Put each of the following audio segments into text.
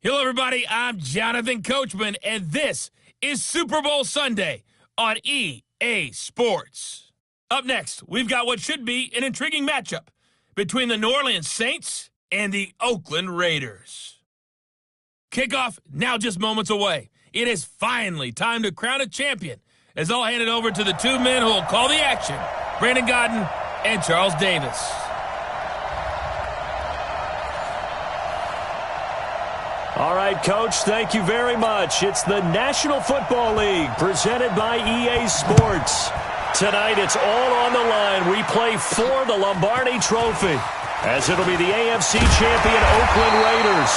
Hello, everybody. I'm Jonathan Coachman, and this is Super Bowl Sunday on EA Sports. Up next, we've got what should be an intriguing matchup between the New Orleans Saints and the Oakland Raiders. Kickoff now just moments away. It is finally time to crown a champion, as I'll hand it over to the two men who will call the action, Brandon Godden and Charles Davis. All right, Coach, thank you very much. It's the National Football League presented by EA Sports. Tonight, it's all on the line. We play for the Lombardi Trophy, as it'll be the AFC champion Oakland Raiders.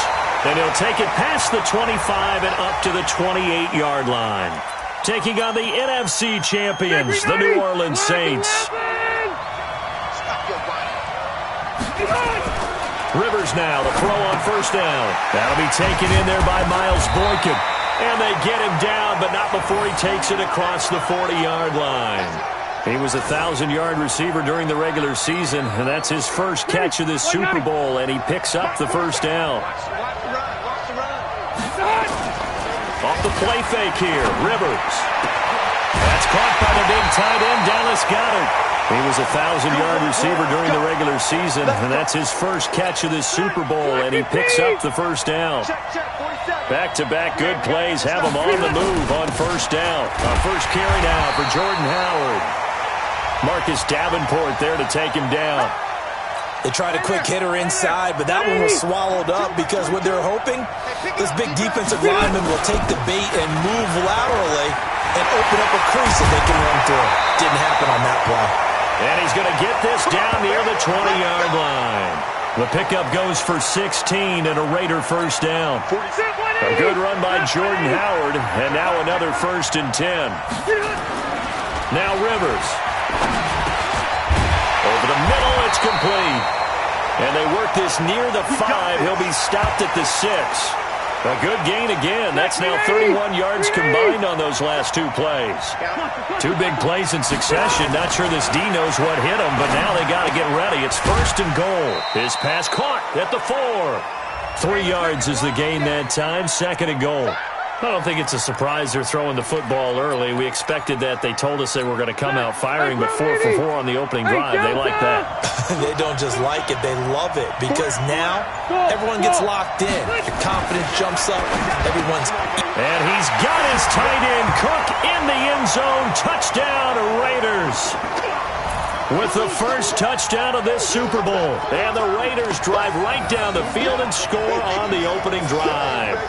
And he'll take it past the 25 and up to the 28-yard line. Taking on the NFC champions, the New Orleans Saints. Rivers now, the throw on first down. That'll be taken in there by Miles Boykin. And they get him down, but not before he takes it across the 40-yard line. He was a 1,000-yard receiver during the regular season, and that's his first catch of this Super Bowl, and he picks up the first down. Off the play fake here, Rivers. That's caught by the big tight end, Dallas Goedert. He was a 1,000-yard receiver during the regular season, and that's his first catch of this Super Bowl, and he picks up the first down. Back-to-back good plays have him on the move on first down. First carry now for Jordan Howard. Marcus Davenport there to take him down. They tried a quick hitter inside, but that one was swallowed up because what they're hoping, this big defensive lineman will take the bait and move laterally and open up a crease that they can run through. Didn't happen on that play. And he's going to get this down near the 20-yard line. The pickup goes for 16 and a Raider first down. A good run by Jordan Howard, and now another 1st and 10. Now Rivers. Over the middle, it's complete. And they work this near the 5. He'll be stopped at the 6. A good gain again. That's now 31 yards combined on those last two plays. Two big plays in succession. Not sure this D knows what hit him, but now they got to get ready. It's 1st and goal. His pass caught at the 4. 3 yards is the gain that time. 2nd and goal. I don't think it's a surprise they're throwing the football early. We expected that. They told us they were going to come out firing, but 4 for 4 on the opening drive. They like that. They don't just like it, they love it, because now everyone gets locked in. The confidence jumps up. And he's got his tight end, Cook, in the end zone. Touchdown, Raiders. With the first touchdown of this Super Bowl. And the Raiders drive right down the field and score on the opening drive.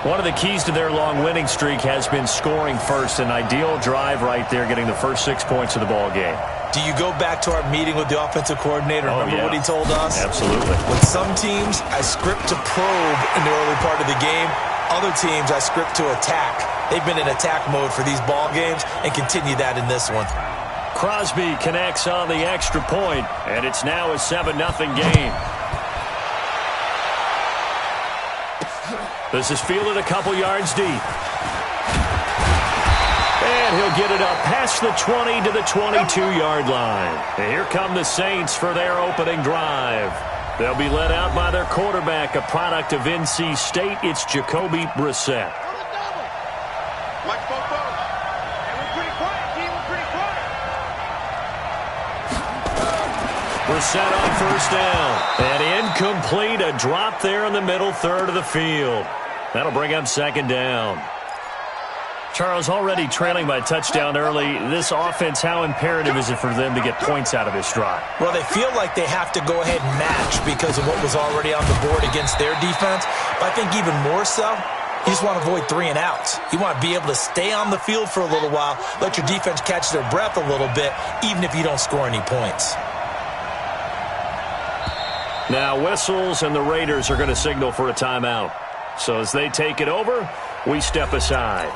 One of the keys to their long winning streak has been scoring first. An ideal drive right there, getting the first 6 points of the ball game. Do you go back to our meeting with the offensive coordinator? Remember what he told us? Absolutely. With some teams, I script to probe in the early part of the game. Other teams, I script to attack. They've been in attack mode for these ball games and continue that in this one. Crosby connects on the extra point, and it's now a 7-0 game. This is fielded a couple yards deep. And he'll get it up past the 20 to the 22-yard line. And here come the Saints for their opening drive. They'll be led out by their quarterback, a product of NC State. It's Jacoby Brissett. Brissett on first down. And incomplete, a drop there in the middle third of the field. That'll bring up 2nd down. Charles, already trailing by a touchdown early. This offense, how imperative is it for them to get points out of this drive? Well, they feel like they have to go ahead and match because of what was already on the board against their defense. But I think even more so, you just want to avoid 3 and outs. You want to be able to stay on the field for a little while, let your defense catch their breath a little bit, even if you don't score any points. Now whistles, and the Raiders are going to signal for a timeout. So as they take it over, we step aside.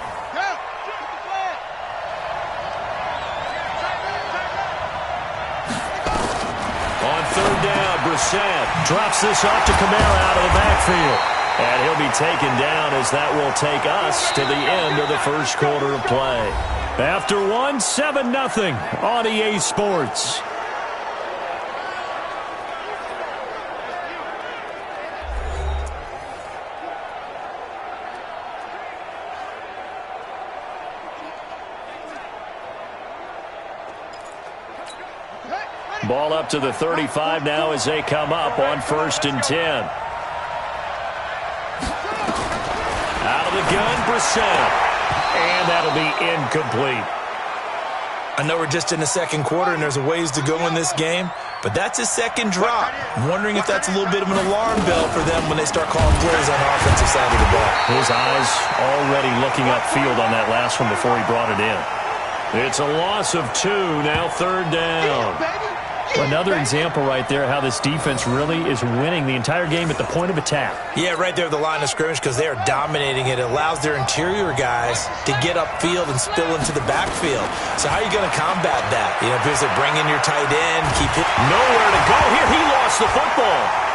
On 3rd down, Brissett drops this off to Kamara out of the backfield. And he'll be taken down as that will take us to the end of the first quarter of play. After 7-0 on EA Sports. Ball up to the 35 now as they come up on 1st and 10. Out of the gun, Brissett. And that'll be incomplete. I know we're just in the second quarter and there's a ways to go in this game, but that's his second drop. I'm wondering if that's a little bit of an alarm bell for them when they start calling plays on the offensive side of the ball. His eyes already looking upfield on that last one before he brought it in. It's a loss of 2, now 3rd down. Another example right there how this defense really is winning the entire game at the point of attack. Yeah, right there at the line of scrimmage because they are dominating it. It allows their interior guys to get upfield and spill into the backfield. So how are you going to combat that? You know, if you bring in your tight end, keep it. Nowhere to go here. He lost the football.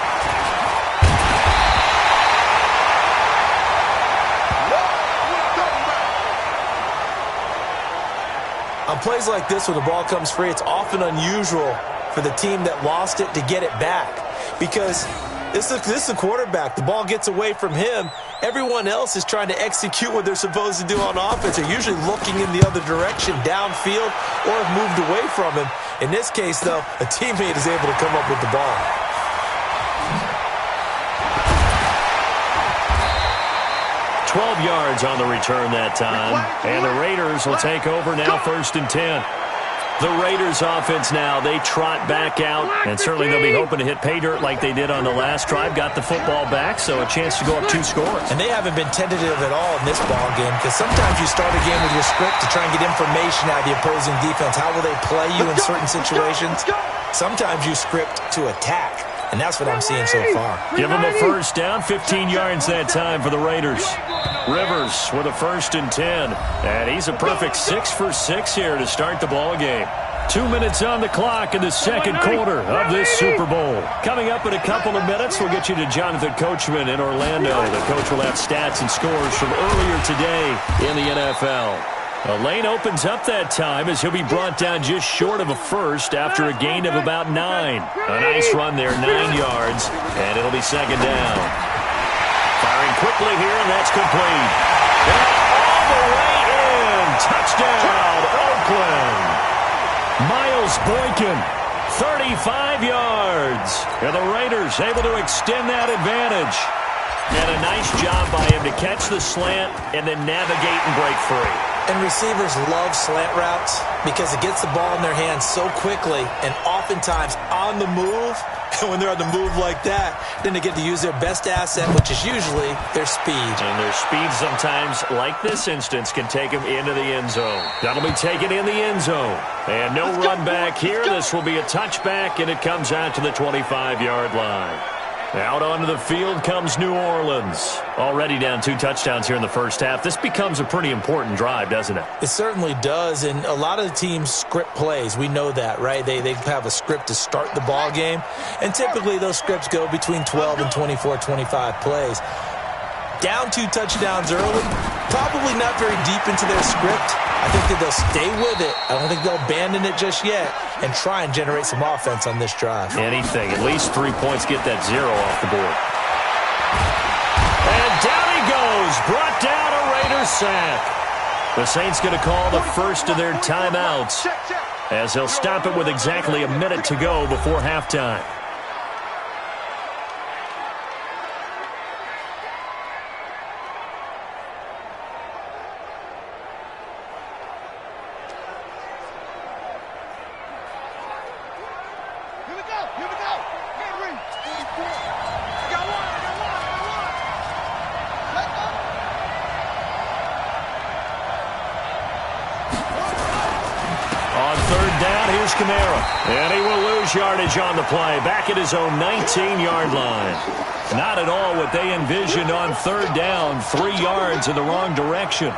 On plays like this when the ball comes free, it's often unusual for the team that lost it to get it back because this is the quarterback. The ball gets away from him. Everyone else is trying to execute what they're supposed to do on offense. They're usually looking in the other direction, downfield, or have moved away from him. In this case, though, a teammate is able to come up with the ball. Yards on the return that time. And the Raiders will take over now 1st and 10. The Raiders offense now, they trot back out, and certainly they'll be hoping to hit pay dirt like they did on the last drive. Got the football back, so a chance to go up 2 scores. And they haven't been tentative at all in this ball game because sometimes you start a game with your script to try and get information out of the opposing defense. How will they play you in certain situations? Sometimes you script to attack, and that's what I'm seeing so far. Give them a 1st down, 15 yards that time for the Raiders. Rivers with a 1st and 10. And he's a perfect 6 for 6 here to start the ball game. 2 minutes on the clock in the second quarter of this Super Bowl. Coming up in a couple of minutes, we'll get you to Jonathan Coachman in Orlando. The coach will have stats and scores from earlier today in the NFL. A lane opens up that time as he'll be brought down just short of a 1st after a gain of about 9. A nice run there, 9 yards, and it'll be 2nd down. Firing quickly here, and that's complete. And all the way in. Touchdown, Oakland. Miles Boykin, 35 yards. And the Raiders able to extend that advantage. And a nice job by him to catch the slant and then navigate and break free. And receivers love slant routes because it gets the ball in their hands so quickly and oftentimes on the move. And when they're on the move like that, then they get to use their best asset, which is usually their speed. And their speed sometimes, like this instance, can take them into the end zone. That'll be taken in the end zone. And no run back here. This will be a touchback, and it comes out to the 25-yard line. Out onto the field comes New Orleans. Already down 2 touchdowns here in the first half. This becomes a pretty important drive, doesn't it? It certainly does, and a lot of the teams script plays. We know that, right? They have a script to start the ball game, and typically those scripts go between 12 and 24, 25 plays. Down 2 touchdowns early, probably not very deep into their script. I think that they'll stay with it. I don't think they'll abandon it just yet and try and generate some offense on this drive. Anything. At least 3 points, get that 0 off the board. And down he goes. Brought down a Raiders sack. The Saints going to call the first of their timeouts as they'll stop it with exactly a minute to go before halftime. And he will lose yardage on the play, back at his own 19-yard line. Not at all what they envisioned on 3rd down, 3 yards in the wrong direction.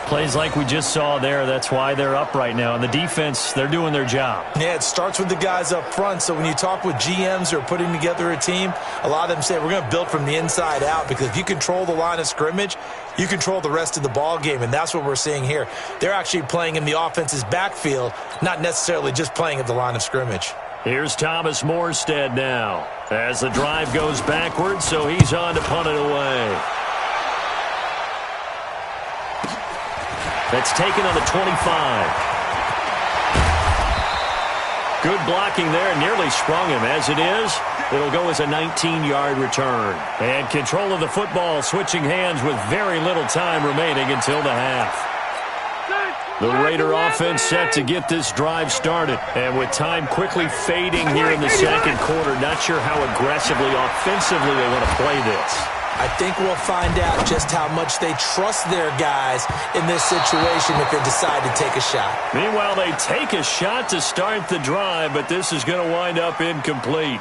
Plays like we just saw there, that's why they're up right now. And the defense, they're doing their job. Yeah, it starts with the guys up front. So when you talk with GMs who are putting together a team, a lot of them say we're going to build from the inside out because if you control the line of scrimmage, you control the rest of the ball game, and that's what we're seeing here. They're actually playing in the offense's backfield, not necessarily just playing at the line of scrimmage. Here's Thomas Morstead now as the drive goes backwards, so he's on to punt it away. That's taken on the 25. Good blocking there, nearly sprung him. As it is, it'll go as a 19-yard return. And control of the football switching hands with very little time remaining until the half. The Raider offense set to get this drive started. And with time quickly fading here in the second quarter, not sure how aggressively, offensively they want to play this. I think we'll find out just how much they trust their guys in this situation if they decide to take a shot. Meanwhile, they take a shot to start the drive, but this is going to wind up incomplete.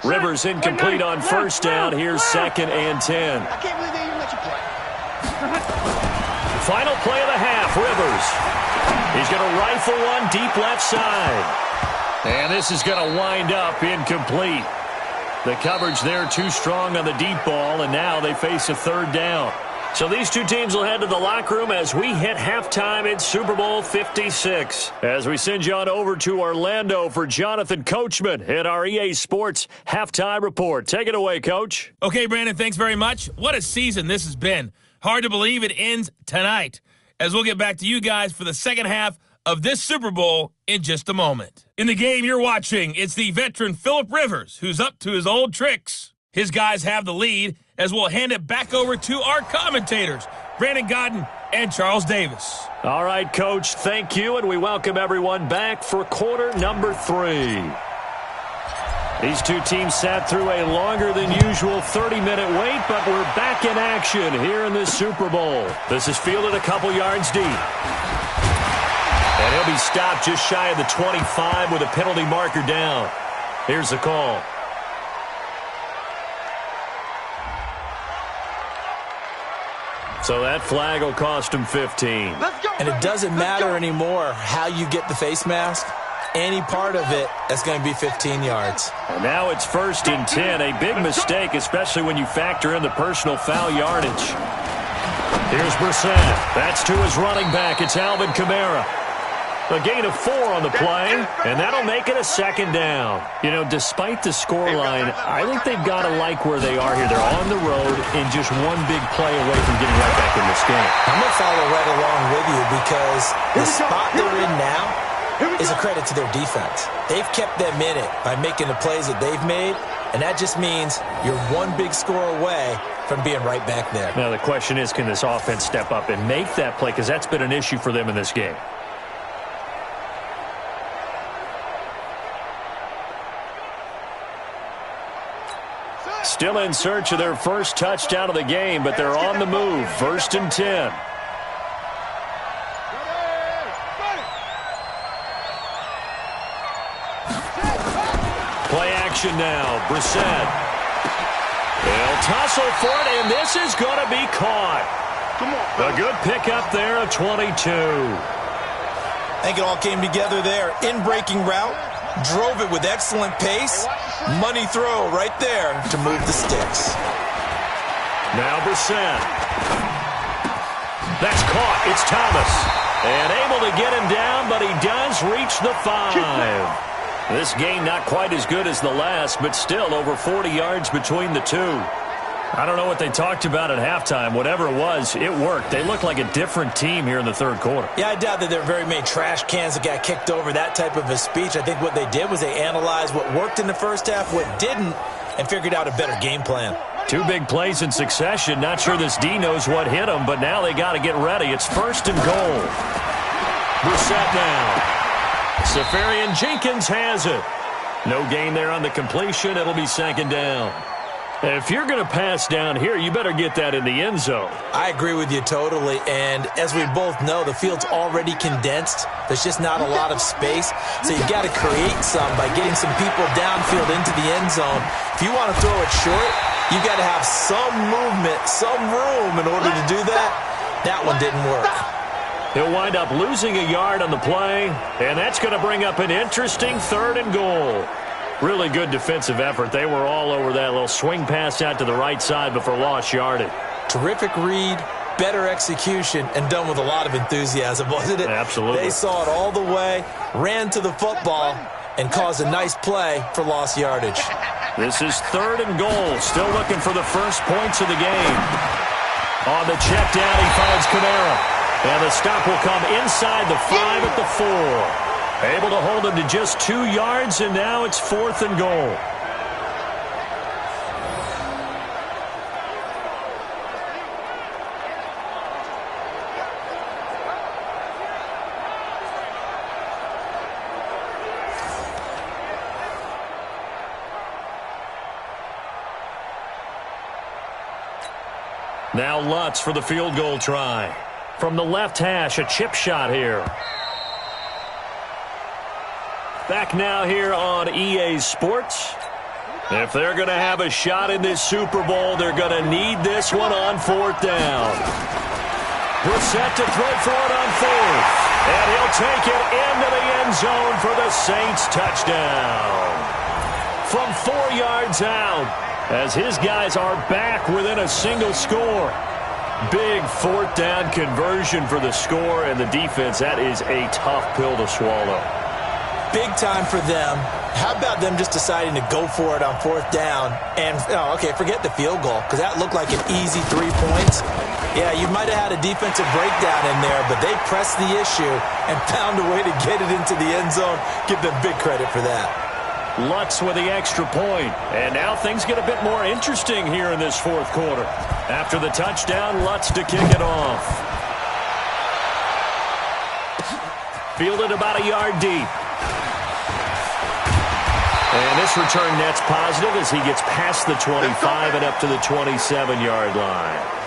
Rivers incomplete on first down. Here's 2nd and 10. I can't believe they even let you play. Final play of the half, Rivers. He's going to rifle one deep left side. And this is going to wind up incomplete. The coverage there too strong on the deep ball, and now they face a 3rd down. So these two teams will head to the locker room as we hit halftime in Super Bowl 56. As we send you on over to Orlando for Jonathan Coachman at our EA Sports Halftime Report. Take it away, Coach. Okay, Brandon, thanks very much. What a season this has been. Hard to believe it ends tonight, as we'll get back to you guys for the second half of this Super Bowl in just a moment. In the game you're watching, it's the veteran Phillip Rivers who's up to his old tricks. His guys have the lead, as we'll hand it back over to our commentators, Brandon Godden and Charles Davis. All right, Coach, thank you, and we welcome everyone back for quarter number 3. These two teams sat through a longer than usual 30-minute wait, but we're back in action here in this Super Bowl. This is fielded a couple yards deep. And he'll be stopped just shy of the 25 with a penalty marker down. Here's the call. So that flag will cost him 15. And it doesn't matter anymore how you get the face mask. Any part of it is going to be 15 yards. And now it's 1st and 10. A big mistake, especially when you factor in the personal foul yardage. Here's Brissett. That's to his running back. It's Alvin Kamara. A gain of 4 on the play, and that'll make it a 2nd down. You know, despite the scoreline, I think they've got to like where they are here. They're on the road and just one big play away from getting right back in this game. I'm going to follow right along with you because the spot they're in now is a credit to their defense. They've kept them in it by making the plays that they've made, and that just means you're one big score away from being right back there. Now, the question is, can this offense step up and make that play? Because that's been an issue for them in this game. Still in search of their first touchdown of the game, but they're on the move. 1st and 10. Play action now. Brissett. They'll tussle for it, and this is going to be caught. A good pickup there, a 22. I think it all came together there. In-breaking route. Drove it with excellent pace. Money throw right there to move the sticks. Now Brissett. That's caught. It's Thomas. And able to get him down, but he does reach the 5. This game not quite as good as the last, but still over 40 yards between the two. I don't know what they talked about at halftime. Whatever it was, it worked. They looked like a different team here in the 3rd quarter. Yeah, I doubt that there were very many trash cans that got kicked over, that type of a speech. I think what they did was they analyzed what worked in the first half, what didn't, and figured out a better game plan. 2 big plays in succession. Not sure this D knows what hit them, but now they got to get ready. It's 1st and goal. Brissett now. Safarian Jenkins has it. No gain there on the completion. It'll be 2nd down. If you're going to pass down here, you better get that in the end zone. I agree with you totally, and as we both know, the field's already condensed. There's just not a lot of space, so you've got to create some by getting some people downfield into the end zone. If you want to throw it short, you've got to have some movement, some room in order to do that. That one didn't work. He'll wind up losing a yard on the play, and that's going to bring up an interesting 3rd and goal. Really good defensive effort. They were all over that little swing pass out to the right side before lost yardage. Terrific read, better execution, and done with a lot of enthusiasm, wasn't it? Absolutely. They saw it all the way, ran to the football, and caused a nice play for lost yardage. This is 3rd and goal. Still looking for the first points of the game. On the check down, he finds Kamara. And the stop will come inside the 5 at the 4. Able to hold him to just 2 yards, and now it's 4th and goal. Now Lutz for the field goal try. From the left hash, a chip shot here. Back now here on EA Sports. If they're going to have a shot in this Super Bowl, they're going to need this one on 4th down. Brissett to throw for it on 4th. And he'll take it into the end zone for the Saints touchdown. From 4 yards out, as his guys are back within a single score. Big 4th down conversion for the score, and the defense, that is a tough pill to swallow. Big time for them. How about them just deciding to go for it on 4th down? And, okay, forget the field goal, because that looked like an easy 3 points. Yeah, you might have had a defensive breakdown in there, but they pressed the issue and found a way to get it into the end zone. Give them big credit for that. Lutz with the extra point. And now things get a bit more interesting here in this 4th quarter. After the touchdown, Lutz to kick it off. Fielded about a yard deep. And this return net's positive as he gets past the 25 and up to the 27-yard line.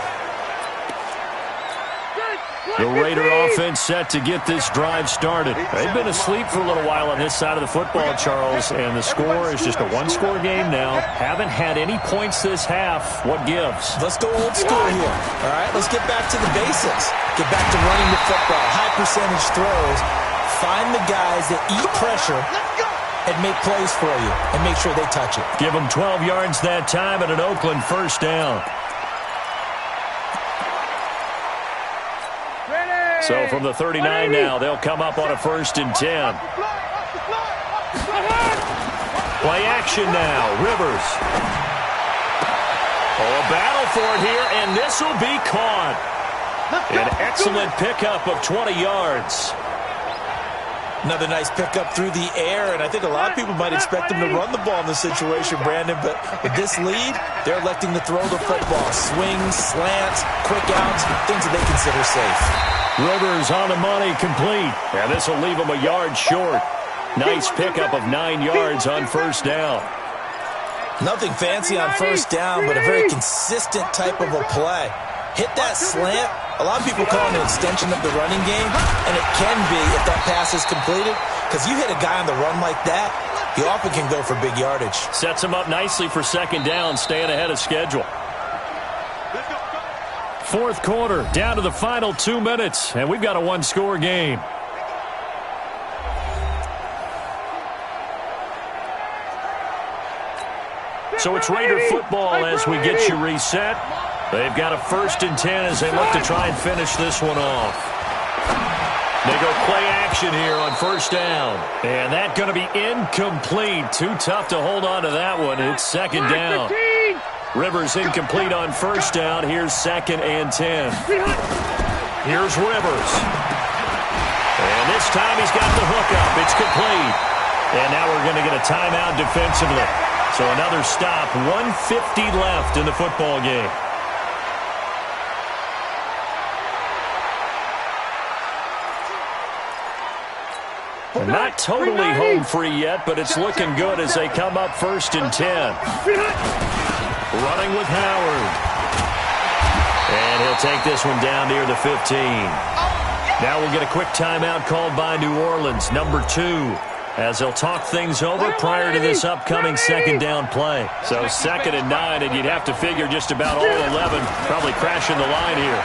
The Raider offense set to get this drive started. They've been asleep for a little while on this side of the football, Charles, and the score is just a one-score game now. Haven't had any points this half. What gives? Let's go old school here, all right? Let's get back to the basics. Get back to running the football, high-percentage throws. Find the guys that eat pressure and make plays for you and make sure they touch it. Give them 12 yards that time at an Oakland 1st down. So from the 39 now, they'll come up on a 1st and 10. Play action now. Rivers. Oh, a battle for it here, and this will be caught. An excellent pickup of 20 yards. Another nice pickup through the air, and I think a lot of people might expect them to run the ball in this situation, Brandon, but with this lead, they're electing to throw the football. Swings, slants, quick outs, things that they consider safe. Rivers on the money, complete. And this will leave him a yard short. Nice pickup of 9 yards on 1st down. Nothing fancy on 1st down, but a very consistent type of a play. Hit that slant. A lot of people call it an extension of the running game, and it can be if that pass is completed, because you hit a guy on the run like that, he often can go for big yardage. Sets him up nicely for 2nd down, staying ahead of schedule. 4th quarter, down to the final 2 minutes, and we've got a one-score game. So it's Raider football as we get you reset. They've got a 1st and 10 as they look to try and finish this one off. They go play action here on 1st down. And that's going to be incomplete. Too tough to hold on to that one. It's 2nd down. Rivers incomplete on 1st down. Here's 2nd and 10. Here's Rivers. And this time he's got the hookup. It's complete. And now we're going to get a timeout defensively. So another stop. 1:50 left in the football game. Not totally home free yet, but it's looking good as they come up 1st and 10. Running with Howard. And he'll take this one down near the 15. Now we'll get a quick timeout called by New Orleans, number 2, as they'll talk things over prior to this upcoming 2nd down play. So 2nd and 9, and you'd have to figure just about all 11 probably crashing the line here.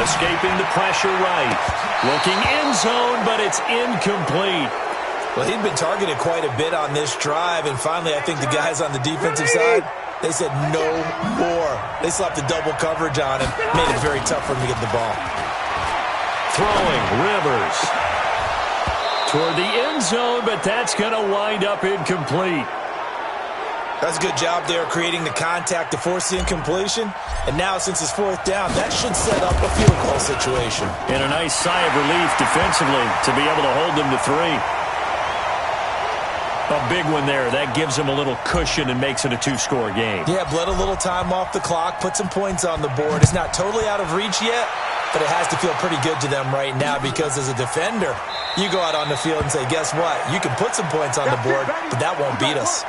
Escaping the pressure right. Looking end zone, but it's incomplete. Well, he'd been targeted quite a bit on this drive, and finally I think the guys on the defensive side, they said no more. They slapped the double coverage on him, made it very tough for him to get the ball. Throwing, Rivers. Toward the end zone, but that's going to wind up incomplete. That's a good job there creating the contact to force the incompletion. And now, since it's fourth down, that should set up a field goal situation. And a nice sigh of relief defensively to be able to hold them to 3. A big one there. That gives them a little cushion and makes it a 2-score game. Yeah, bled a little time off the clock, put some points on the board. It's not totally out of reach yet, but it has to feel pretty good to them right now because as a defender, you go out on the field and say, guess what? You can put some points on the board, but that won't beat us.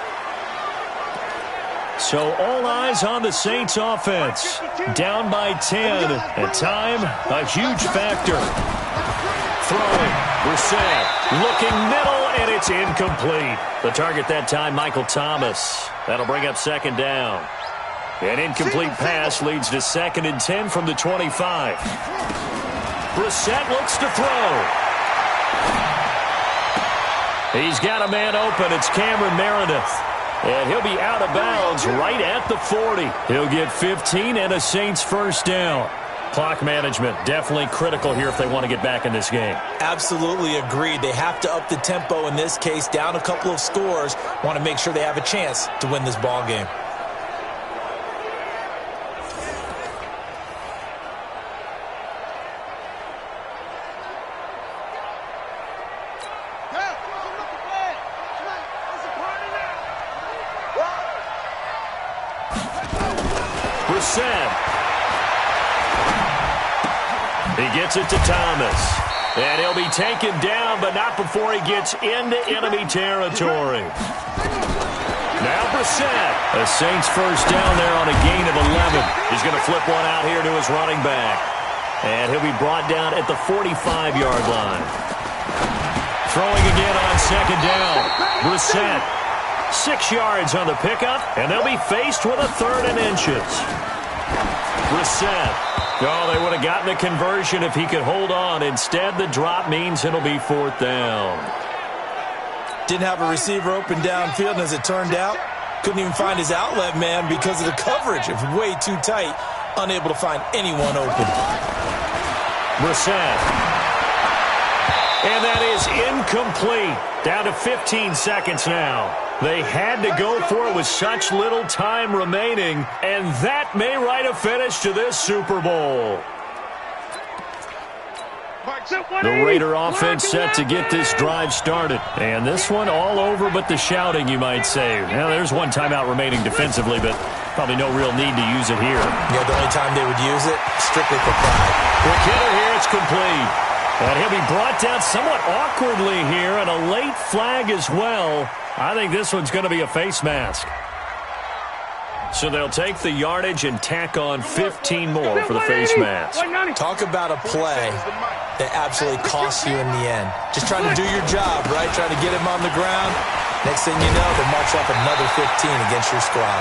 So all eyes on the Saints offense. Down by 10. And time, a huge factor. Throwing. Brissett looking middle, and it's incomplete. The target that time, Michael Thomas. That'll bring up second down. An incomplete pass leads to 2nd and 10 from the 25. Brissett looks to throw. He's got a man open. It's Cameron Meredith. And he'll be out of bounds right at the 40. He'll get 15 and a Saints first down. Clock management definitely critical here if they want to get back in this game. Absolutely agreed. They have to up the tempo in this case, down a couple of scores. Want to make sure they have a chance to win this ball game. He gets it to Thomas. And he'll be taken down, but not before he gets into enemy territory. Now Brissett. The Saints first down there on a gain of 11. He's going to flip one out here to his running back. And he'll be brought down at the 45-yard line. Throwing again on second down. Brissett. 6 yards on the pickup, and they'll be faced with a 3rd and inches. Brissett. Oh, they would have gotten the conversion if he could hold on. Instead, the drop means it'll be 4th down. Didn't have a receiver open downfield, and as it turned out, couldn't even find his outlet man because of the coverage. It was way too tight, unable to find anyone open. Brissett. And that is incomplete. Down to 15 seconds now. They had to go for it with such little time remaining, and that may write a finish to this Super Bowl. The Raider offense set to get this drive started. And this one all over but the shouting, you might say. Now, there's one timeout remaining defensively, but probably no real need to use it here. Yeah, the only time they would use it, strictly for pride. The killer here, it's complete. And he'll be brought down somewhat awkwardly here, and a late flag as well. I think this one's going to be a face mask. So they'll take the yardage and tack on 15 more for the face mask. Talk about a play that absolutely costs you in the end. Just trying to do your job, right? Trying to get him on the ground. Next thing you know, they march off another 15 against your squad.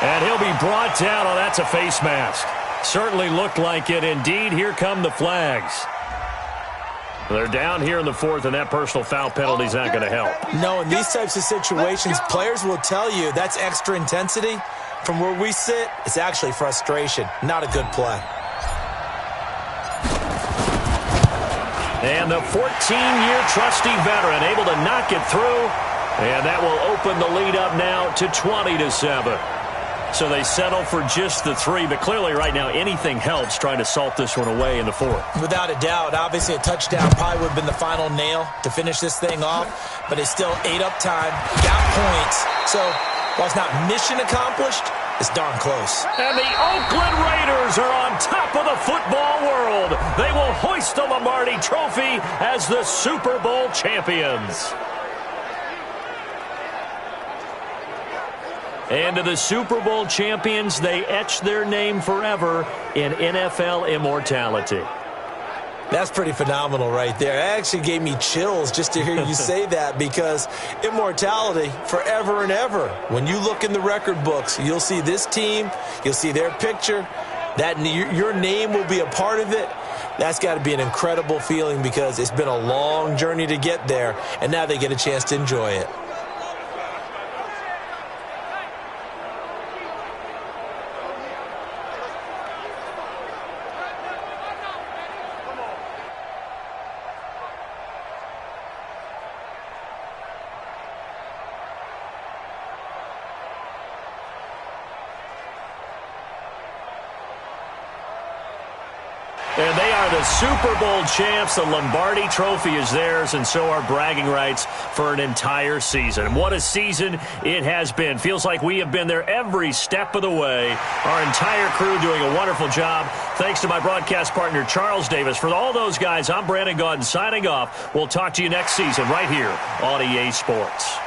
And he'll be brought down. Oh, that's a face mask. Certainly looked like it. Indeed, here come the flags. They're down here in the 4th, and that personal foul penalty is not going to help. No, in these types of situations, players will tell you that's extra intensity. From where we sit, it's actually frustration. Not a good play. And the 14-year trusty veteran able to knock it through. And that will open the lead up now to 20-7. So they settle for just the 3, but clearly right now anything helps trying to salt this one away in the 4th. Without a doubt, obviously a touchdown probably would have been the final nail to finish this thing off, but it's still ate up time, got points. So while it's not mission accomplished, it's darn close. And the Oakland Raiders are on top of the football world. They will hoist the Lombardi Trophy as the Super Bowl champions. And to the Super Bowl champions, they etch their name forever in NFL immortality. That's pretty phenomenal right there. It actually gave me chills just to hear you say that, because immortality forever and ever. When you look in the record books, you'll see this team, you'll see their picture, that your name will be a part of it. That's got to be an incredible feeling, because it's been a long journey to get there, and now they get a chance to enjoy it. are the Super Bowl champs. The Lombardi Trophy is theirs, and so are bragging rights for an entire season. What a season it has been. Feels like we have been there every step of the way. Our entire crew doing a wonderful job. Thanks to my broadcast partner, Charles Davis. For all those guys, I'm Brandon Gaudin signing off. We'll talk to you next season right here on EA Sports.